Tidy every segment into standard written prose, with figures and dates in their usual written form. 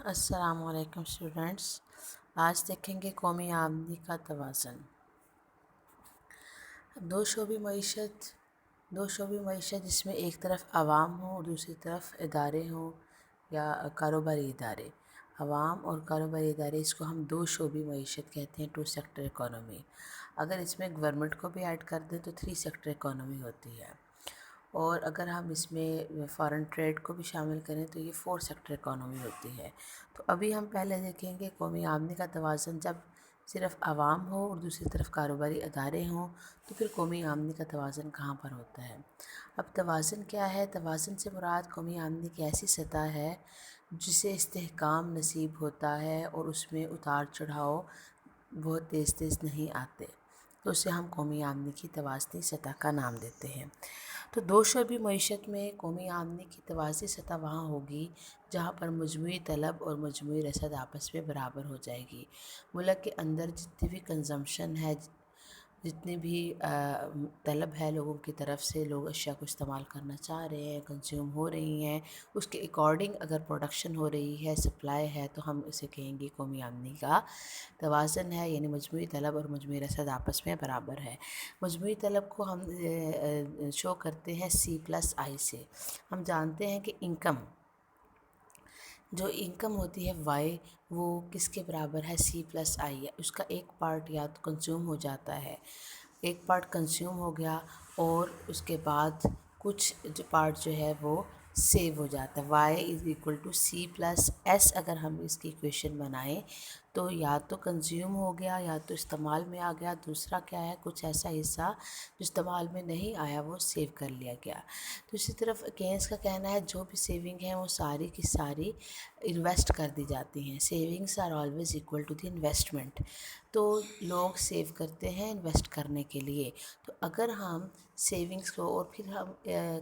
السلام علیکم اسٹوڈنٹس، آج دیکھیں گے قومی آمدنی کا توازن۔ دو شعبی معیشت جس میں ایک طرف عوام ہوں اور دوسری طرف ادارے ہوں یا کاروباری ادارے۔ عوام اور کاروباری ادارے، اس کو ہم دو شعبی معیشت کہتے ہیں، 2 سیکٹر اکانومی۔ اگر اس میں گورنمنٹ کو بھی ایڈ کر دیں تو 3 سیکٹر اکانومی ہوتی ہے، اور اگر ہم اس میں فارن ٹریڈ کو بھی شامل کریں تو یہ 4 سیکٹر اکانومی ہوتی ہے۔ تو ابھی ہم پہلے دیکھیں گے قومی آمدنی کا توازن جب صرف عوام ہو اور دوسری طرف کاروباری ادارے ہوں تو پھر قومی آمدنی کا توازن کہاں پر ہوتا ہے۔ اب توازن کیا ہے؟ توازن سے مراد قومی آمدنی کی ایسی سطح ہے جسے استحکام نصیب ہوتا ہے اور اس میں اتار چڑھاؤ بہت تیز تیز نہیں آتے، تو اسے ہم قومی آمدنی کی توازنی سطح کا نام دیتے ہیں۔ تو دو شعبی معیشت میں قومی آمدنی کی توازنی سطح وہاں ہوگی جہاں پر مجموعی طلب اور مجموعی رسد آپس میں برابر ہو جائے گی۔ ملک کے اندر جتنی بھی کنزمپشن ہے، جتنی بھی طلب ہے لوگوں کی طرف سے، لوگ اشیاء کو استعمال کرنا چاہ رہے ہیں، کنزیوم ہو رہی ہیں، اس کے اکارڈنگ اگر پروڈکشن ہو رہی ہے، سپلائی ہے، تو ہم اسے کہیں گے قومی آمدنی کا توازن ہے، یعنی مجموعی طلب اور مجموعی رسد آپس میں برابر ہے۔ مجموعی طلب کو ہم شو کرتے ہیں C+I سے۔ ہم جانتے ہیں کہ جو انکم ہوتی ہے وائی، وہ کس کے برابر ہے؟ C+I ہے۔ اس کا ایک پارٹ یا تو کنزیوم ہو جاتا ہے، ایک پارٹ کنزیوم ہو گیا اور اس کے بعد کچھ جو پارٹ جو ہے وہ سیو ہو جاتا ہے۔ Y=C+S اگر ہم اس کی ایکویشن بنائیں تو یا تو کنزیوم ہو گیا یا تو استعمال میں آ گیا، دوسرا کیا ہے؟ کچھ ایسا حصہ جو استعمال میں نہیں آیا وہ سیو کر لیا گیا۔ دوسری طرف کینز کا کہنا ہے جو بھی سیونگ ہیں وہ ساری کی ساری انویسٹ کر دی جاتی ہیں۔ Savings are always equal to the investment. تو لوگ سیو کرتے ہیں انویسٹ کرنے کے لیے۔ تو اگر ہم سیونگس کو، اور پھر ہم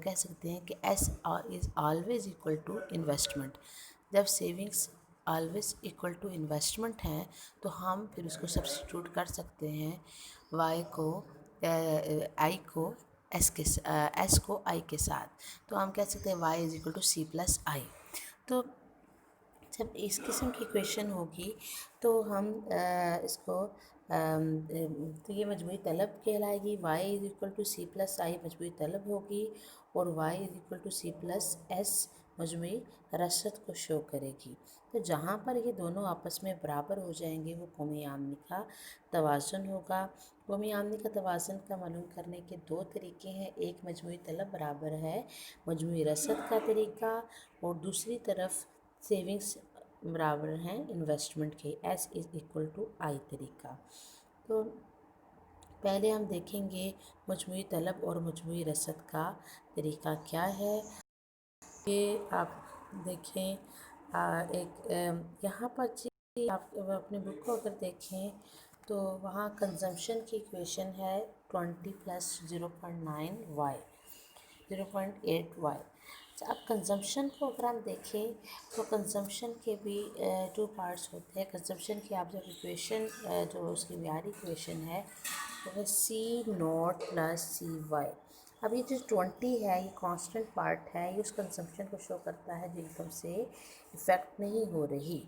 کہہ سکتے ہیں کہ S is always equal to investment. جب savings always equal to investment ہیں تو ہم پھر اس کو سبسٹیٹیوٹ کر سکتے ہیں، ایس کو آئی کے ساتھ، تو ہم کہہ سکتے ہیں Y=C+I۔ تو جب اس قسم کی ایکویشن ہوگی تو ہم اس کو تو یہ مجموعی طلب کہلائے گی۔ Y=C+I مجموعی طلب ہوگی اور Y=C+S مجموعی رسد کو شو کرے گی۔ تو جہاں پر یہ دونوں آپس میں برابر ہو جائیں گے وہ قومی آمدنی کا توازن ہوگا۔ قومی آمدنی کا توازن کا معلوم کرنے کے 2 طریقے ہیں، ایک مجموعی طلب برابر ہے مجموعی رسد کا طریقہ، اور دوسری طرف سیونگس برابر ہیں انویسٹمنٹ کے، S=I طریقہ۔ تو پہلے ہم دیکھیں گے مجموعی طلب اور مجموعی رسد کا طریقہ کیا ہے۔ یہ آپ دیکھیں یہاں پر آپ اپنے بک کو اگر دیکھیں تو وہاں کنزمپشن کی ایکویشن ہے 20+0.9Y 0.8Y۔ اب کنزمپشن کو اگر ہم دیکھیں تو کنزمپشن کے بھی 2 پارٹس ہوتے ہیں۔ کنزمپشن کی آپ جب ایکویشن جو اس کی معیاری ایکویشن ہے وہ C0+CY۔ اب یہ جو 20 ہے یہ کانسٹنٹ پارٹ ہے، یہ اس کنزمپشن کو شو کرتا ہے جو انکم سے افیکٹ نہیں ہو رہی۔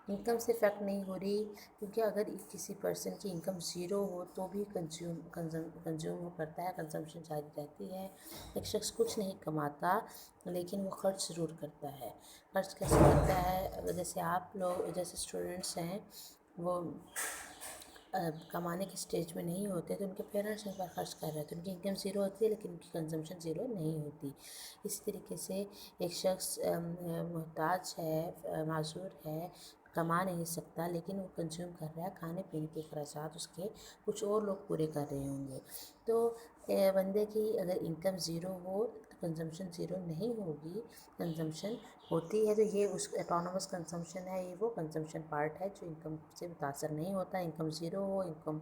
انکم سے افیکٹ نہیں ہو رہی کیونکہ اگر کسی پرسن کی انکم 0 ہو تو بھی کنزیوم کرتا ہے، کنزمپشن جاری رہتی ہے۔ ایک شخص کچھ نہیں کماتا لیکن وہ خرچ ضرور کرتا ہے۔ خرچ کیسے کرتا ہے؟ جیسے آپ لوگ جیسے اسٹوڈنٹس ہیں، وہ کمانے کے سٹیج میں نہیں ہوتے تو ان کے پیرنٹس ان پر خرچ کر رہے ہوتے ہیں، ان کی انکم 0 ہوتی ہے لیکن ان کی کنزمپشن 0 نہیں ہوتی۔ اسی طریقے سے ایک شخص محتاج ہے، معذور ہے، کما نہیں سکتا لیکن وہ کنزیوم کر رہا ہے، کھانے پینے کے اخراجات اس کے کچھ اور لوگ پورے کر رہے ہوں گے۔ تو بندے کی اگر انکم 0 ہو تو کنزمپشن 0 نہیں ہوگی، کنزمپشن ہوتی ہے۔ تو یہ اس اٹونومس کنزمپشن ہے، یہ وہ کنزمپشن پارٹ ہے جو انکم سے متاثر نہیں ہوتا۔ انکم 0 ہو، انکم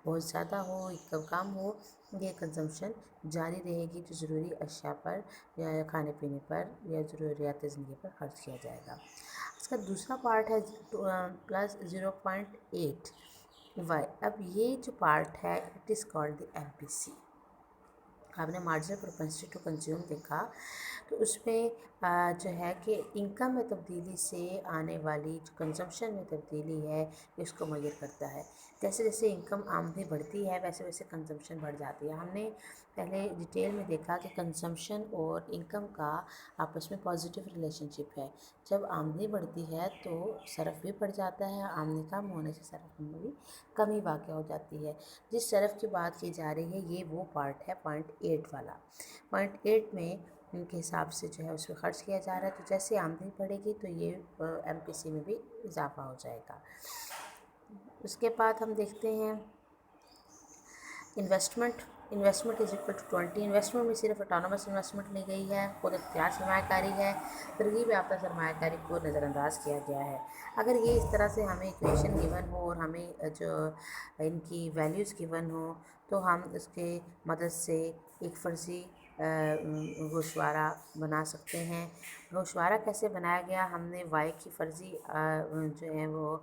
بہت زیادہ ہو، انکم کم ہو، یہ کنزمپشن جاری رہے گی جو ضروری اشیاء پر یا کھانے پینے پر یا ضروریات زندگی پر خرچ کیا جائے گا۔ اس کا دوسرا پارٹ ہے +0.8Y۔ اب یہ جو پارٹ ہے it is called the MPC۔ آپ نے مارجنل پروپنسٹی ٹو کنزیوم دیکھا تو اس میں جو ہے کہ انکم میں تبدیلی سے آنے والی جو کنزمپشن میں تبدیلی ہے اس کو میئر کرتا ہے۔ جیسے جیسے انکم آمدنی بڑھتی ہے ویسے ویسے کنزمپشن بڑھ جاتی ہے۔ ہم نے پہلے ڈیٹیل میں دیکھا کہ کنزمپشن اور انکم کا آپس میں پازیٹیو ریلیشن شپ ہے۔ جب آمدنی بڑھتی ہے تو صرف بھی بڑھ جاتا ہے، آمدنی کم ہونے سے صرف میں بھی کمی واقع ہو جاتی ہے۔ جس صرف کی بات کی جا رہی ہے یہ وہ پارٹ ہے پوائنٹ 8 والا۔ پوائنٹ 8 میں ان کے حساب سے جو ہے اس پہ خرچ کیا جا رہا ہے، تو جیسے آمدنی بڑھے گی تو یہ ایم پی سی میں بھی اضافہ ہو جائے گا۔ اس کے بعد ہم دیکھتے ہیں investment is equal to 20۔ Investment میں صرف اٹانومس انویسٹمنٹ لی گئی ہے، خود اختیار سرمایہ کاری ہے، ترغیب یافتہ سرمایہ کاری کو نظر انداز کیا گیا ہے۔ اگر یہ اس طرح سے ہمیں ایکویشن گیون ہو اور ہمیں جو ان کی ویلیوز گیون ہو تو ہم اس کے مدد سے ایک فرضی گوشوارہ بنا سکتے ہیں۔ گوشوارہ کیسے بنایا گیا؟ ہم نے وائی کی فرضی جو ہے وہ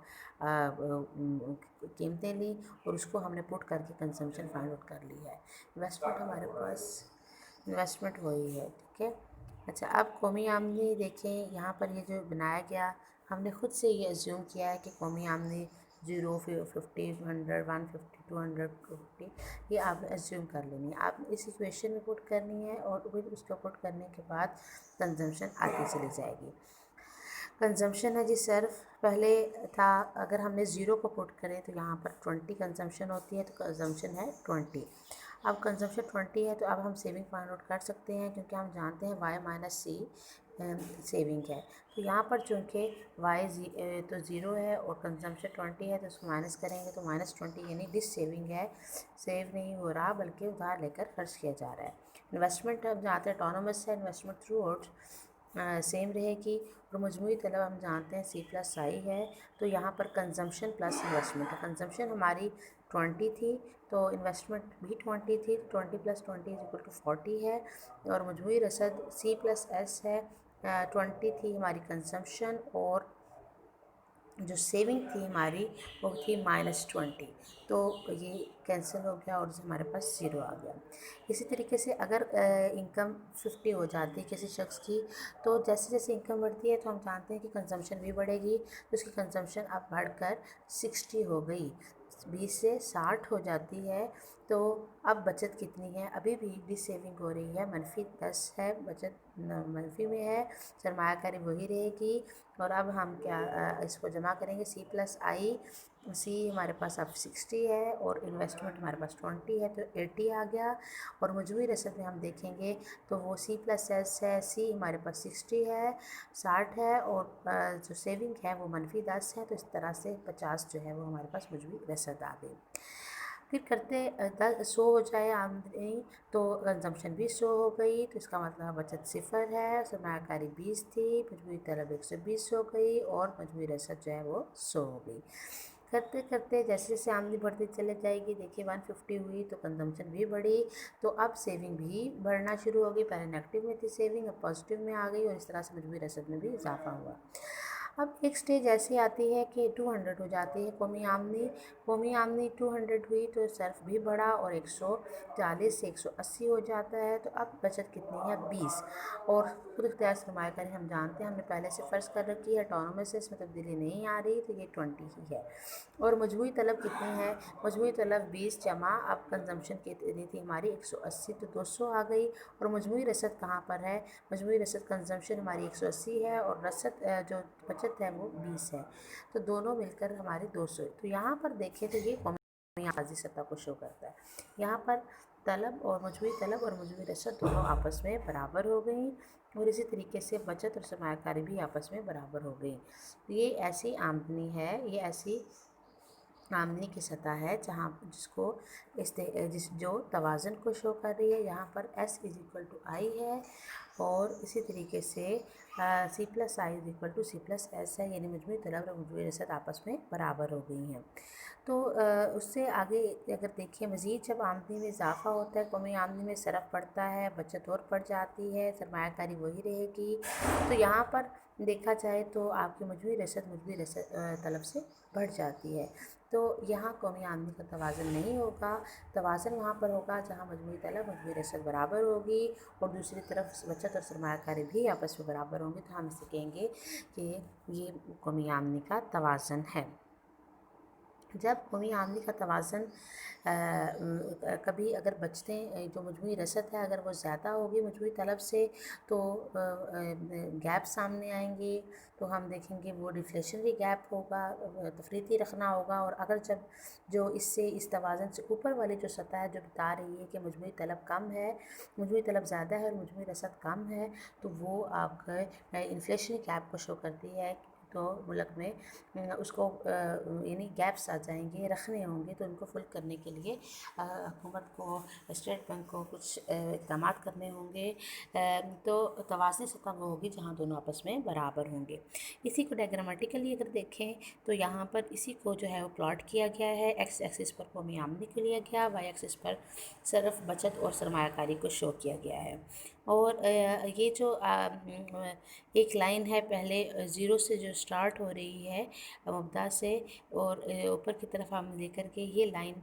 قیمتیں لی اور اس کو ہم نے پٹ کر کے کنزمپشن فائنڈ آؤٹ کر لی ہے۔ انویسٹمنٹ ہمارے پاس انویسٹمنٹ وہی ہے، ٹھیک ہے۔ اچھا، اب قومی آمدنی دیکھیں، یہاں پر یہ جو بنایا گیا ہم نے خود سے یہ ایزیوم کیا ہے کہ قومی آمدنی 0، 50، 100، 150، 250، یہ آپ نے ایزیوم کر لینی ہے۔ آپ نے اس ایکویشن میں پٹ کرنی ہے اور پھر اس کو پٹ کرنے کے بعد کنزمپشن آتی چلی جائے گی۔ کنزمپشن ہے جی صرف پہلے تھا، اگر ہم نے 0 کو پٹ کریں تو یہاں پر 20 کنزمپشن ہوتی ہے، تو کنزمپشن ہے 20۔ اب کنزمپشن 20 ہے تو اب ہم سیونگ فائنڈ آؤٹ کر سکتے ہیں کیونکہ ہم جانتے ہیں وائی مائنس سی سیونگ ہے۔ تو یہاں پر چونکہ وائی تو 0 ہے اور کنزمپشن 20 ہے تو اس کو مائنس کریں گے تو -20 یعنی ڈس سیونگ ہے، سیو نہیں ہو رہا بلکہ ادھار لے کر خرچ کیا جا رہا ہے۔ انویسٹمنٹ اب جانتے ہیں اٹانومس ہے، انویسٹمنٹ تھرو آؤٹ سیم رہے گی، اور مجموعی طلب ہم جانتے ہیں C+I ہے، تو یہاں پر کنزمپشن پلس انویسٹمنٹ ہے۔ کنزمپشن ہماری 20 تھی تو انویسٹمنٹ بھی 20 تھی، 20 + 20 = 40 ہے، اور مجموعی رصد C+S ہے۔ 20 تھی ہماری کنزمپشن اور جو سیونگ تھی ہماری وہ تھی -20، تو یہ کینسل ہو گیا اور ہمارے پاس 0 آ گیا۔ اسی طریقے سے اگر انکم 50 ہو جاتی ہے کسی شخص کی، تو جیسے جیسے انکم بڑھتی ہے تو ہم جانتے ہیں کہ کنزمپشن بھی بڑھے گی، تو اس کی کنزمپشن اب بڑھ کر 60 ہو گئی، 20 سے 60 ہو جاتی ہے۔ تو اب بچت کتنی ہے؟ ابھی بھی ڈس سیونگ ہو رہی ہے، -10 ہے، بچت منفی میں ہے، سرمایہ کاری وہی رہے گی، اور اب ہم کیا اس کو جمع کریں گے C+I، سی ہمارے پاس اب 60 ہے اور انویسٹمنٹ ہمارے پاس 20 ہے تو 80 آ گیا، اور مجموعی رصد میں ہم دیکھیں گے تو وہ C+S ہے، سی ہمارے پاس 60 ہے، 60 ہے، اور جو سیونگ ہے وہ -10 ہے، تو اس طرح سے 50 جو ہے وہ ہمارے پاس مجموعی رصد آ گئی۔ پھر کرتے 100 ہو جائے آمدنی تو کنزمپشن بھی 100 ہو گئی، تو اس کا مطلب بچت 0 ہے، سرمایہ کاری 20 تھی، مجموعی طلب 120 ہو گئی، اور مجموعی رصد جو ہے وہ 100 ہو گئی۔ کرتے کرتے جیسے جیسے آمدنی بڑھتی چلے جائے گی، دیکھیے 150 ہوئی تو کنزمپشن بھی بڑھی، تو اب سیونگ بھی بڑھنا شروع ہو گئی، پہلے نیگیٹو میں تھی سیونگ، اب پازیٹیو میں آ گئی، اور اس طرح سے مجموعی رصد میں بھی اضافہ ہوا۔ اب ایک سٹیج ایسی آتی ہے کہ 200 ہو جاتی ہے قومی آمدنی 200 ہوئی تو صرف بھی بڑھا اور 140 سے 180 ہو جاتا ہے، تو اب بچت کتنی ہے؟ 20، اور خود اختیار سرمایہ کاری ہم جانتے ہیں، ہم نے پہلے سے فرض کر رکھی ہے اٹانومس سے، اس میں تبدیلی نہیں آ رہی، تو یہ 20 ہی ہے، اور مجموعی طلب کتنی ہے؟ مجموعی طلب 20 جمع اب کنزمپشن کتنی تھی ہماری 180، تو 200 آ گئی، اور مجموعی رصد کہاں پر ہے؟ مجموعی رصد کنزمپشن ہماری 180 ہے اور رصد جو بچت ہے وہ 20 ہے، تو دونوں مل کر ہماری 200 ہے۔ تو یہاں پر دیکھیں تو یہ قومی عارضی سطح کو شو کرتا ہے، یہاں پر طلب اور مجموعی رصد دونوں آپس میں برابر ہو گئیں، اور اسی طریقے سے بچت اور سرمایہ کاری بھی آپس میں برابر ہو گئی۔ یہ ایسی آمدنی ہے، یہ ایسی آمدنی کی سطح ہے جو توازن کو شو کر رہی ہے۔ یہاں پر S = I ہے، اور اسی طریقے سے C+I = C+S ہے، یعنی مجموعی طلب اور مجموعی رصد آپس میں برابر ہو گئی ہیں۔ تو اس سے آگے اگر دیکھیں مزید جب آمدنی میں اضافہ ہوتا ہے، قومی آمدنی میں صرف بڑھتا ہے، بچت اور بڑھ جاتی ہے، سرمایہ کاری وہی رہے گی، تو یہاں پر دیکھا جائے تو آپ کی مجموعی رسد طلب سے بڑھ جاتی ہے۔ تو یہاں قومی آمدنی کا توازن نہیں ہوگا، توازن وہاں پر ہوگا جہاں مجموعی طلب مجموعی رسد برابر ہوگی اور دوسری طرف بچت اور سرمایہ کاری بھی آپس میں برابر ہوں گے، تو ہم اسے کہیں گے کہ یہ قومی آمدنی کا توازن ہے۔ جب قومی آمدنی کا توازن کبھی اگر بچتیں جو مجموعی رسد ہے اگر وہ زیادہ ہوگی مجموعی طلب سے تو گیپ سامنے آئیں گے، تو ہم دیکھیں گے وہ ڈیفلیشنری گیپ ہوگا، تفریطی رکھنا ہوگا۔ اور اگر جب جو اس توازن سے اوپر والی جو سطح ہے جو بتا رہی ہے کہ مجموعی طلب کم ہے، مجموعی طلب زیادہ ہے اور مجموعی رسد کم ہے، تو وہ آپ کا انفلیشنری گیپ کو شو کرتی ہے۔ تو ملک میں اس کو یعنی گیپس آ جائیں گے، رکھنے ہوں گے، تو ان کو فل کرنے کے لیے حکومت کو، اسٹیٹ بینک کو کچھ اقدامات کرنے ہوں گے۔ تو توازنی سطح وہ ہوگی جہاں دونوں آپس میں برابر ہوں گے۔ اسی کو ڈائیگرامیٹیکلی اگر دیکھیں تو یہاں پر اسی کو جو ہے وہ پلاٹ کیا گیا ہے، ایکس ایکسس پر قومی آمدنی کو لیا گیا، وائی ایکسس پر صرف بچت اور سرمایہ کاری کو شو کیا گیا ہے۔ اور یہ جو ایک لائن ہے پہلے زیرو سے جو سٹارٹ ہو رہی ہے مبدا سے، اور اوپر کی طرف ہم لے کر کے یہ لائن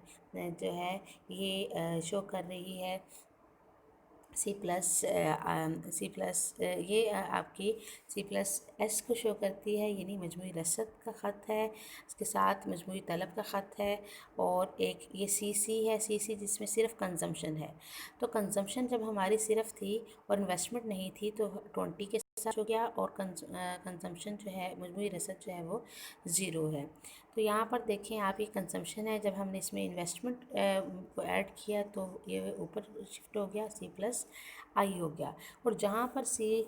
جو ہے یہ شو کر رہی ہے سی پلس یہ آپ کی سی پلس ایس کو شو کرتی ہے، یعنی مجموعی رسد کا خط ہے، اس کے ساتھ مجموعی طلب کا خط ہے، اور ایک یہ سی ہے، سی جس میں صرف کنزمپشن ہے۔ تو کنزمپشن جب ہماری صرف تھی اور انویسٹمنٹ نہیں تھی تو 20 کے ساتھ ہو گیا، اور کنزمپشن جو ہے مجموعی رسد جو ہے وہ 0 ہے۔ تو یہاں پر دیکھیں آپ، یہ کنزمپشن ہے، جب ہم نے اس میں انویسٹمنٹ کو ایڈ کیا تو یہ اوپر شفٹ ہو گیا، سی پلس آئی ہو گیا۔ اور جہاں پر سی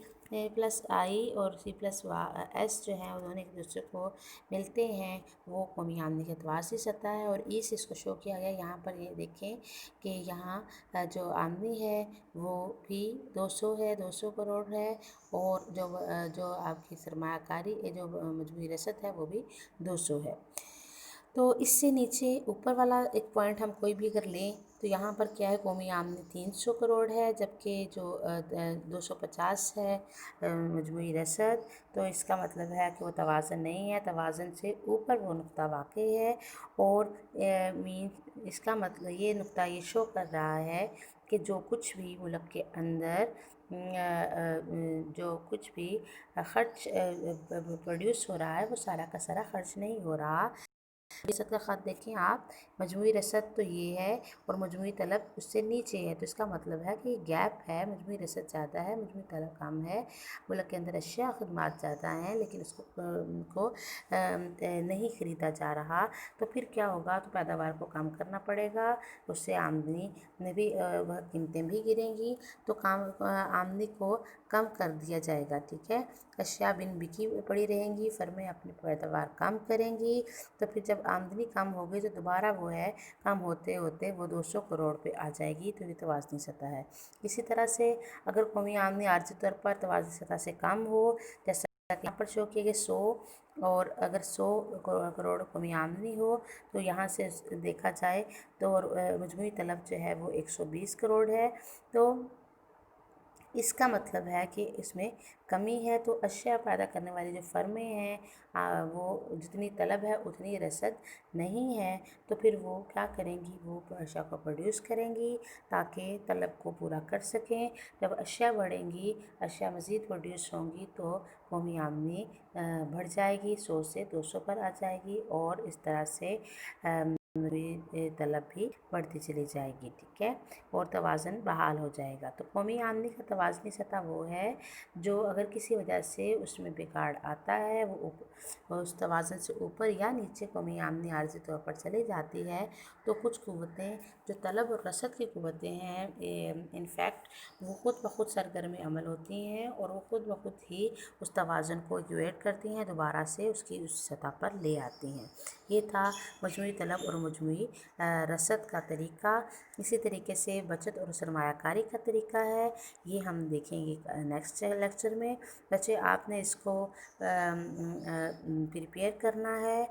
پلس آئی اور سی پلس ایس جو ہیں انہوں نے ایک دوسرے کو ملتے ہیں، وہ قومی آمدنی کے اعتبار سے سطح ہے، اور ای سے اس کو شو کیا گیا۔ یہاں پر یہ دیکھیں کہ یہاں جو آمدنی ہے وہ بھی 200 ہے، 200 کروڑ ہے، اور جو آپ کی سرمایہ کاری جو مجموعی رسد ہے وہ بھی 200 ہے۔ تو اس سے نیچے اوپر والا ایک پوائنٹ ہم کوئی بھی اگر لیں تو یہاں پر کیا ہے، قومی آمدنی 300 کروڑ ہے، جبکہ جو 250 ہے مجموعی رسد، تو اس کا مطلب ہے کہ وہ توازن نہیں ہے، توازن سے اوپر وہ نقطہ واقع ہے، اور اس کا مطلب یہ نقطہ یہ شو کر رہا ہے کہ جو کچھ بھی ملک کے اندر جو کچھ بھی خرچ پروڈیوس ہو رہا ہے وہ سارا کا سارا خرچ نہیں ہو رہا۔ رسد کا خط دیکھیں آپ، مجموعی رسد تو یہ ہے اور مجموعی طلب اس سے نیچے ہے، تو اس کا مطلب ہے کہ یہ گیپ ہے، مجموعی رسد زیادہ ہے، مجموعی طلب کم ہے، ملک کے اندر اشیاء خدمات زیادہ ہیں لیکن اس کو نہیں خریدا جا رہا، تو پھر کیا ہوگا، تو پیداوار کو کم کرنا پڑے گا، اس سے آمدنی میں بھی قیمتیں بھی گریں گی، تو آمدنی کو کم کر دیا جائے گا، ٹھیک ہے۔ اشیاء بن بکی پڑی رہیں گی، فرمیں اپنی پیداوار کم کریں گی، تو پھر جب آمدنی کم ہوگی تو دوبارہ وہ ہے کم ہوتے ہوتے وہ 200 کروڑ پہ آ جائے گی، تو یہ توازنی سطح ہے۔ اسی طرح سے اگر قومی آمدنی عارضی طور پر توازنی سطح سے کم ہو، جیسا کہ یہاں پر شو کیے گئے 100، اور اگر 100 کروڑ قومی آمدنی ہو تو یہاں سے دیکھا جائے تو مجموعی طلب جو ہے وہ 120 کروڑ ہے، تو اس کا مطلب ہے کہ اس میں کمی ہے، تو اشیاء پیدا کرنے والی جو فرمیں ہیں وہ جتنی طلب ہے اتنی رسد نہیں ہے، تو پھر وہ کیا کریں گی، وہ اشیاء کو پروڈیوس کریں گی تاکہ طلب کو پورا کر سکیں۔ جب اشیاء بڑھیں گی، اشیاء مزید پروڈیوس ہوں گی تو قومی آمدنی بڑھ جائے گی، 100 سے 200 پر آ جائے گی، اور اس طرح سے طلب بھی بڑھتی چلی جائے گی، ٹھیک ہے، اور توازن بحال ہو جائے گا۔ تو قومی آمدنی کا توازنی سطح وہ ہے جو اگر کسی وجہ سے اس میں بگاڑ آتا ہے، وہ اس توازن سے اوپر یا نیچے قومی آمدنی عارضی طور پر چلی جاتی ہے، تو کچھ قوتیں جو طلب اور رسد کی قوتیں ہیں انفیکٹ وہ خود بخود سرگرم عمل ہوتی ہیں، اور وہ خود بخود ہی اس توازن کو ایکویٹ کرتی ہیں، دوبارہ سے اس سطح پر لے آتی ہیں۔ یہ تھا مجموعی طلب اور مجموعی رسد کا طریقہ۔ اسی طریقے سے بچت اور سرمایہ کاری کا طریقہ ہے، یہ ہم دیکھیں گے نیکسٹ لیکچر میں۔ بچے آپ نے اس کو پریپیئر کرنا ہے،